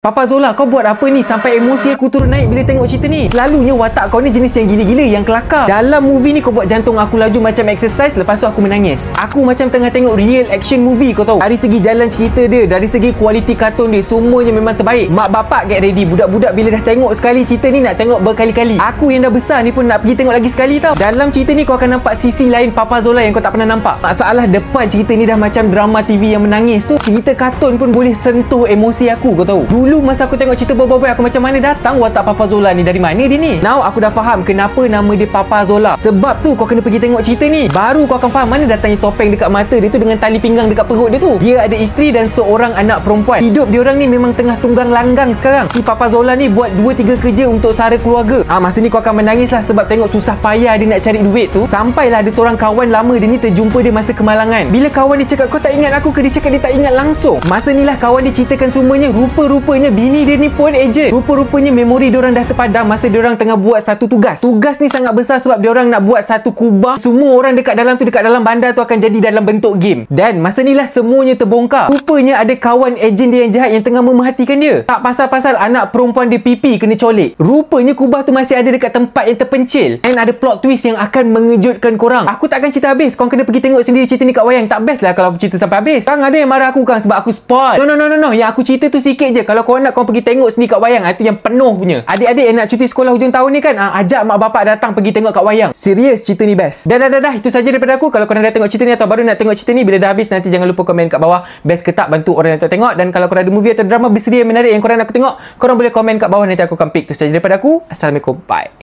Papa Zola, kau buat apa ni? Sampai emosi aku turun naik bila tengok cerita ni. Selalunya watak kau ni jenis yang gila-gila, yang kelakar. Dalam movie ni kau buat jantung aku laju macam exercise, lepas tu aku menangis. Aku macam tengah tengok real action movie, kau tahu. Dari segi jalan cerita dia, dari segi kualiti kartun dia, semuanya memang terbaik. Mak bapak get ready. Budak-budak bila dah tengok sekali cerita ni nak tengok berkali-kali. Aku yang dah besar ni pun nak pergi tengok lagi sekali tau. Dalam cerita ni kau akan nampak sisi lain Papa Zola yang kau tak pernah nampak. Masalah depan cerita ni dah macam drama TV yang menangis tu. Cerita kartun pun boleh sentuh emosi aku, kau tahu. Dulu masa aku tengok cerita Boy aku macam mana datang watak Papa Zola ni, dari mana dia ni? Now aku dah faham kenapa nama dia Papa Zola. Sebab tu kau kena pergi tengok cerita ni, baru kau akan faham mana datangnya topeng dekat mata dia tu dengan tali pinggang dekat perut dia tu. Dia ada isteri dan seorang anak perempuan. Hidup diorang ni memang tengah tunggang langgang sekarang. Si Papa Zola ni buat 2-3 kerja untuk sara keluarga. Masa ni kau akan menangis lah sebab tengok susah payah dia nak cari duit tu. Sampailah ada seorang kawan lama dia ni terjumpa dia masa kemalangan. Bila kawan dia cakap, kau tak ingat aku ke? Dia cakap dia tak ingat langsung. Masa ni lah kawan dia ceritakan semuanya. Rupa-rupanya bini dia ni pun ejen. Rupa-rupanya memori diorang dah terpadam masa diorang tengah buat satu tugas. Tugas ni sangat besar sebab diorang nak buat satu kubah. Semua orang dekat dalam tu, dekat dalam bandar tu akan jadi dalam bentuk game. Dan masa ni lah semuanya terbongkar. Rupanya ada kawan ejen dia yang jahat yang tengah memerhatikan dia. Tak pasal-pasal anak perempuan dia pipi kena colek. Rupanya kubah tu masih ada dekat tempat yang terpencil. And ada plot twist yang akan mengejutkan korang. Aku takkan cerita habis. Korang kena pergi tengok sendiri cerita ni kat wayang. Tak best lah kalau aku cerita sampai habis. Sekarang ada yang marah aku kan sebab aku spoil. No. Yang aku cerita tu sikit je. Kalau korang nak, korang pergi tengok sendiri kat wayang. Itu yang penuh punya. Adik-adik yang nak cuti sekolah hujung tahun ni kan, ajak mak bapak datang pergi tengok kat wayang. Serius, cerita ni best. Dah. Itu saja daripada aku. Kalau korang dah tengok cerita ni atau baru nak tengok cerita ni, bila dah habis nanti jangan lupa komen kat bawah best ke tak, bantu orang yang tak tengok. Dan kalau korang ada movie atau drama bersedia menarik yang korang nak aku tengok, korang boleh komen kat bawah, nanti aku akan pick. Itu saja daripada aku. Assalamualaikum. Bye.